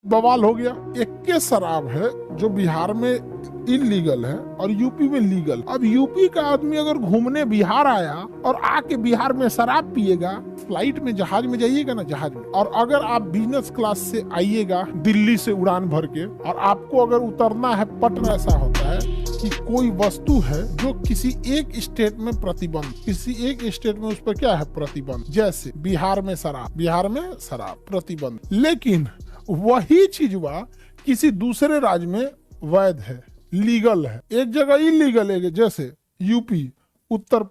बवाल हो गया। एक के शराब है जो बिहार में इलीगल है और यूपी में लीगल। अब यूपी का आदमी अगर घूमने बिहार आया और आके बिहार में शराब पिएगा, फ्लाइट में जहाज में जाइएगा ना, जहाज में, और अगर आप बिजनेस क्लास से आइएगा दिल्ली से उड़ान भर के, और आपको अगर उतरना है पटना, ऐसा होता है कि कोई वस्तु है जो किसी एक स्टेट में प्रतिबंध, किसी एक स्टेट में उस पर क्या है प्रतिबंध, जैसे बिहार में शराब प्रतिबंध, लेकिन वही चीज किसी दूसरे राज्य में वैध है, लीगल है, एक जगह इलीगल है, जैसे यूपी, उत्तर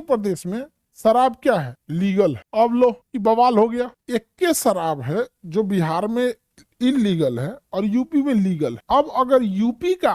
प्रदेश में शराब क्या है, लीगल है। अब लो ये बवाल हो गया। एक के शराब है जो बिहार में इलीगल है और यूपी में लीगल है। अब अगर यूपी का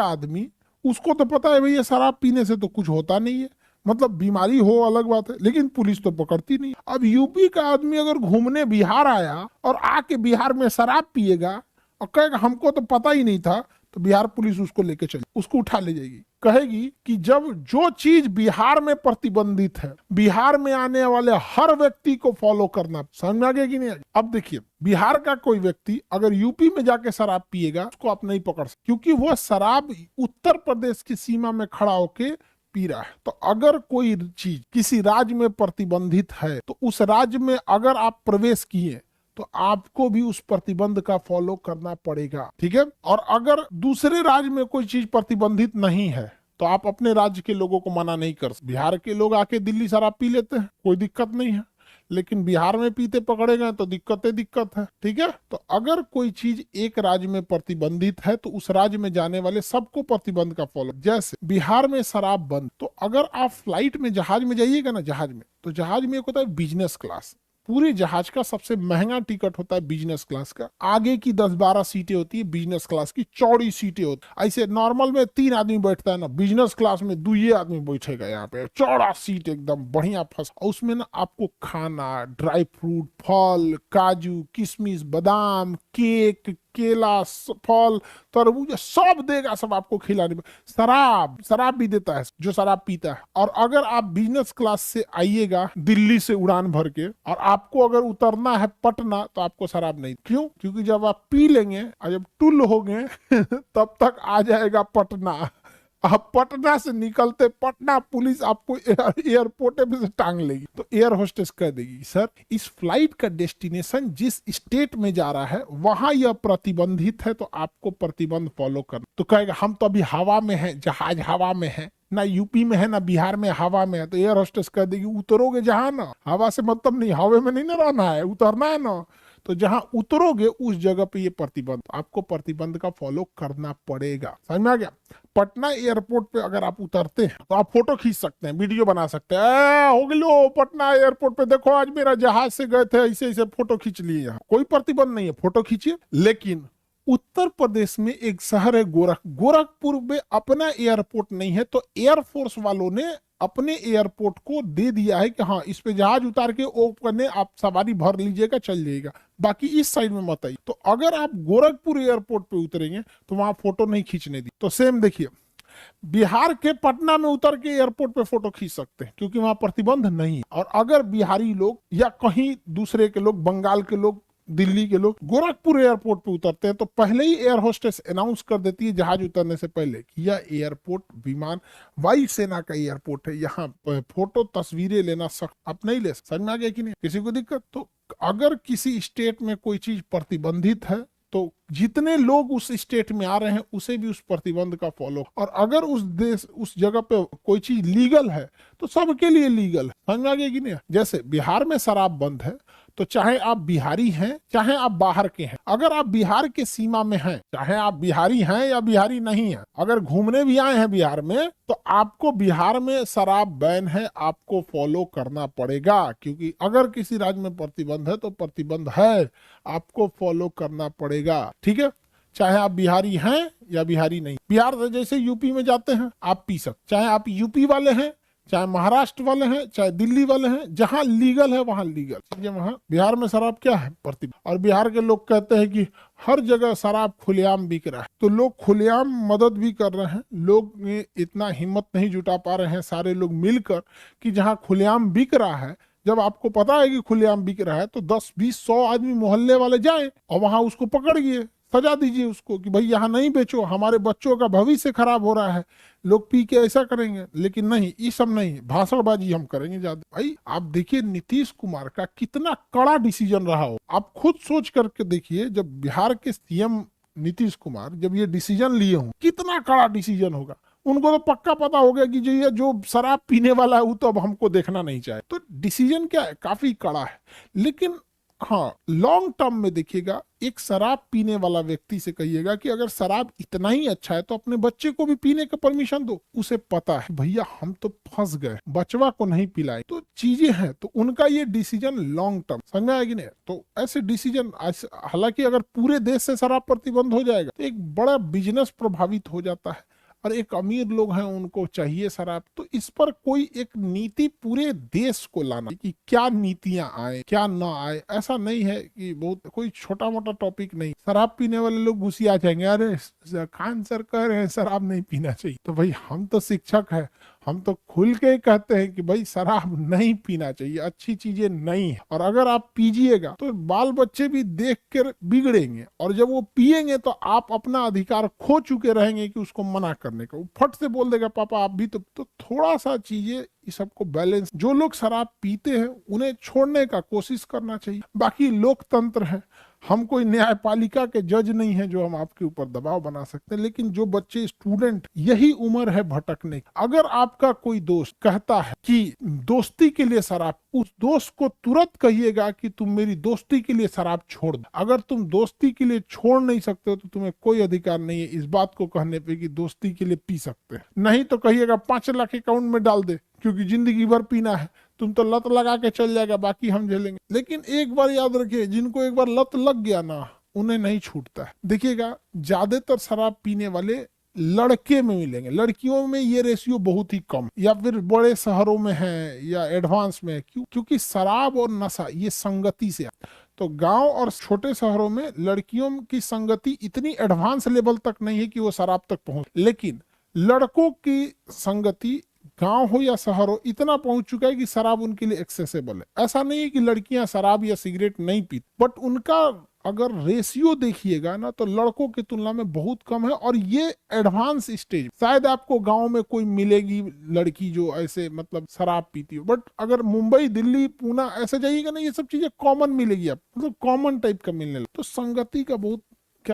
आदमी उसको तो पता है भैया शराब पीने से तो कुछ होता नहीं है, मतलब बीमारी हो अलग बात है, लेकिन पुलिस तो पकड़ती नहीं। अब यूपी का आदमी अगर घूमने बिहार आया और आके बिहार में शराब पिएगा और कहेगा हमको तो पता ही नहीं था, तो बिहार पुलिस उसको लेके चली, उसको उठा ले जाएगी, कहेगी कि जब जो चीज बिहार में प्रतिबंधित है, बिहार में आने वाले हर व्यक्ति को फॉलो करना। समझ में आ गया कि नहीं? अब देखिए, बिहार का कोई व्यक्ति अगर यूपी में जाके शराब पिएगा, उसको आप नहीं पकड़ सकते, क्योंकि वो शराब उत्तर प्रदेश की सीमा में खड़ा होके पी रहा है। तो अगर कोई चीज किसी राज्य में प्रतिबंधित है, तो उस राज्य में अगर आप प्रवेश किए तो आपको भी उस प्रतिबंध का फॉलो करना पड़ेगा, ठीक है। और अगर दूसरे राज्य में कोई चीज प्रतिबंधित नहीं है तो आप अपने राज्य के लोगों को मना नहीं कर सकते। बिहार के लोग आके दिल्ली शराब पी लेते हैं, कोई दिक्कत नहीं है, लेकिन बिहार में पीते पकड़े गए तो दिक्कत है, ठीक है। तो अगर कोई चीज एक राज्य में प्रतिबंधित है तो उस राज्य में जाने वाले सबको प्रतिबंध का फॉलो, जैसे बिहार में शराब बंद, तो अगर आप फ्लाइट में जहाज में जाइएगा ना, जहाज में, तो जहाज में एक होता है बिजनेस क्लास, पूरे जहाज का सबसे महंगा टिकट होता है बिजनेस क्लास का। आगे की 10-12 सीटें होती है बिजनेस क्लास की, चौड़ी सीटें होती। ऐसे नॉर्मल में 3 आदमी बैठता है ना, बिजनेस क्लास में 2 आदमी बैठेगा, यहाँ पे चौड़ा सीट एकदम बढ़िया फर्स्ट। उसमें ना आपको खाना, ड्राई फ्रूट, फल, काजू, किशमिश, बादाम, केक, केला, फल, तरबूज सब देगा, सब आपको खिलाने में। शराब भी देता है जो शराब पीता है। और अगर आप बिजनेस क्लास से आइएगा दिल्ली से उड़ान भर के और आपको अगर उतरना है पटना, तो आपको शराब नहीं। क्यों? क्योंकि जब आप पी लेंगे और जब टुल हो गए तब तक आ जाएगा पटना। अब पटना से निकलते पटना पुलिस आपको एयरपोर्ट पे से टांग लेगी। तो एयर होस्टेस कह देगी सर इस फ्लाइट का डेस्टिनेशन जिस स्टेट में जा रहा है वहां यह प्रतिबंधित है, तो आपको प्रतिबंध फॉलो करना। तो कहेगा हम तो अभी हवा में हैं, जहाज हवा में है, ना यूपी में है ना बिहार में, हवा में है। तो एयर होस्टेस कह देगी उतरोगे जहां ना, हवा से मतलब नहीं, हवा में नहीं ना रहना है, उतरना है ना, तो जहां उतरोगे उस जगह पे ये प्रतिबंध, आपको प्रतिबंध का फॉलो करना पड़ेगा। समझ में आ गया? पटना एयरपोर्ट पे अगर आप उतरते हैं तो आप फोटो खींच सकते हैं, वीडियो बना सकते हैं, हो गलो पटना एयरपोर्ट पे देखो आज मेरा जहाज से गए थे, ऐसे ऐसे फोटो खींच लिए। यहाँ कोई प्रतिबंध नहीं है, फोटो खींचिए। लेकिन उत्तर प्रदेश में एक शहर है गोरखपुर में अपना एयरपोर्ट नहीं है, तो एयरफोर्स वालों ने अपने एयरपोर्ट को दे दिया है कि हाँ इस पे जहाज उतार के ओपन आप सवारी भर लीजिएगा, चल जाइएगा, बाकी इस साइड में मत आइए। तो अगर आप गोरखपुर एयरपोर्ट पे उतरेंगे तो वहां फोटो नहीं खींचने दी। तो सेम देखिए, बिहार के पटना में उतर के एयरपोर्ट पे फोटो खींच सकते हैं क्योंकि वहां प्रतिबंध नहीं है। और अगर बिहारी लोग या कहीं दूसरे के लोग, बंगाल के लोग, दिल्ली के लोग गोरखपुर एयरपोर्ट पे उतरते हैं तो पहले ही एयर होस्टेस अनाउंस कर देती है जहाज उतरने से पहले कि यह एयरपोर्ट विमान वायुसेना का एयरपोर्ट है, यहाँ फोटो तस्वीरें लेना सख्त, आप नहीं ले सकते। समझ में आ गया कि नहीं? किसी को दिक्कत? तो अगर किसी स्टेट में कोई चीज प्रतिबंधित है तो जितने लोग उस स्टेट में आ रहे हैं उसे भी उस प्रतिबंध का फॉलो, और अगर उस देश उस जगह पे कोई चीज लीगल है तो सबके लिए लीगल है। समझ में आ गया कि नहीं? जैसे बिहार में शराब बंद है, तो चाहे आप बिहारी हैं चाहे आप बाहर के हैं, अगर आप बिहार के सीमा में हैं, चाहे आप बिहारी हैं या बिहारी नहीं हैं, अगर घूमने भी आए हैं बिहार में, तो आपको बिहार में शराब बैन है, आपको फॉलो करना पड़ेगा। क्योंकि अगर किसी राज्य में प्रतिबंध है तो प्रतिबंध है, आपको फॉलो करना पड़ेगा, ठीक है। चाहे आप बिहारी हैं या बिहारी नहीं। बिहार से जैसे यूपी में जाते हैं आप पी सकते, चाहे आप यूपी वाले हैं, चाहे महाराष्ट्र वाले हैं, चाहे दिल्ली वाले हैं, जहां लीगल है वहां लीगल। वहां बिहार में शराब क्या है? प्रतिबंध। और बिहार के लोग कहते हैं कि हर जगह शराब खुलेआम बिक रहा है, तो लोग खुलेआम मदद भी कर रहे हैं। लोग इतना हिम्मत नहीं जुटा पा रहे हैं सारे लोग मिलकर कि जहां खुलेआम बिक रहा है जब आपको पता है कि खुलेआम बिक रहा है तो 10-20-100 आदमी मोहल्ले वाले जाएं और वहां उसको पकड़िए, सजा दीजिए उसको कि भाई यहाँ नहीं बेचो, हमारे बच्चों का भविष्य खराब हो रहा है, लोग पी के ऐसा करेंगे। लेकिन नहीं, ये सब नहीं, भाषणबाजी हम करेंगे ज्यादा। भाई आप देखिए नीतीश कुमार का कितना कड़ा डिसीजन रहा हो, आप खुद सोच करके देखिए, जब बिहार के सीएम नीतीश कुमार जब ये डिसीजन लिए हों, कितना कड़ा डिसीजन होगा। उनको तो पक्का पता हो गया कि जो शराब पीने वाला है वो तो अब हमको देखना नहीं चाहे। तो डिसीजन क्या है, काफी कड़ा है। लेकिन हाँ, लॉन्ग टर्म में देखिएगा, एक शराब पीने वाला व्यक्ति से कहिएगा कि अगर शराब इतना ही अच्छा है तो अपने बच्चे को भी पीने का परमिशन दो। उसे पता है भैया हम तो फंस गए, बचवा को नहीं पिलाए, तो चीजें हैं। तो उनका ये डिसीजन लॉन्ग टर्म, समझा है कि नहीं। तो ऐसे डिसीजन, हालांकि अगर पूरे देश से शराब प्रतिबंध हो जाएगा तो एक बड़ा बिजनेस प्रभावित हो जाता है, और एक अमीर लोग हैं उनको चाहिए शराब। तो इस पर कोई एक नीति पूरे देश को लाना कि क्या नीतियां आए क्या ना आए। ऐसा नहीं है कि बहुत कोई छोटा मोटा टॉपिक नहीं, शराब पीने वाले लोग घुसिया जाएंगे, अरे खान सर कह रहे हैं शराब नहीं पीना चाहिए, तो भाई हम तो शिक्षक है, हम तो खुल के कहते हैं कि भाई शराब नहीं पीना चाहिए, अच्छी चीजें नहीं है। और अगर आप पीजिएगा तो बाल बच्चे भी देख कर बिगड़ेंगे, और जब वो पिएंगे तो आप अपना अधिकार खो चुके रहेंगे कि उसको मना करने का। वो फट से बोल देगा पापा आप भी तो थोड़ा सा चीजें इस सबको बैलेंस, जो लोग शराब पीते हैं उन्हें छोड़ने का कोशिश करना चाहिए। बाकी लोकतंत्र है, हम कोई न्यायपालिका के जज नहीं है जो हम आपके ऊपर दबाव बना सकते हैं। लेकिन जो बच्चे स्टूडेंट, यही उम्र है भटकने की। अगर आपका कोई दोस्त कहता है कि दोस्ती के लिए शराब, उस दोस्त को तुरंत कहिएगा कि तुम मेरी दोस्ती के लिए शराब छोड़ दो। अगर तुम दोस्ती के लिए छोड़ नहीं सकते हो तो तुम्हें कोई अधिकार नहीं है इस बात को कहने पे कि दोस्ती के लिए पी सकते हैं। नहीं तो कहिएगा 5 लाख अकाउंट में डाल दे, क्योंकि जिंदगी भर पीना है, तुम तो लत लगा के चल जाएगा, बाकी हम झेलेंगे। लेकिन एक बार याद रखिए, जिनको एक बार लत लग गया ना, उन्हें नहीं छूटता है। देखिएगा ज्यादातर शराब पीने वाले लड़के में मिलेंगे, लड़कियों में ये रेशियो बहुत ही कम, या फिर बड़े शहरों में है या एडवांस में है। क्यों? क्योंकि शराब और नशा ये संगति से, तो गांव और छोटे शहरों में लड़कियों की संगति इतनी एडवांस लेवल तक नहीं है कि वो शराब तक पहुंच, लेकिन लड़कों की संगति गांव हो या शहर हो इतना पहुंच चुका है कि शराब उनके लिए एक्सेसिबल है। ऐसा नहीं है कि लड़कियां शराब या सिगरेट नहीं पीती, बट उनका अगर रेशियो देखिएगा ना तो लड़कों की तुलना में बहुत कम है। और ये एडवांस स्टेज, शायद आपको गांव में कोई मिलेगी लड़की जो ऐसे मतलब शराब पीती हो, बट अगर मुंबई दिल्ली पूना ऐसे जाइएगा ना, ये सब चीजें कॉमन मिलेगी, आप मतलब कॉमन टाइप का मिलने लगा। तो संगति का बहुत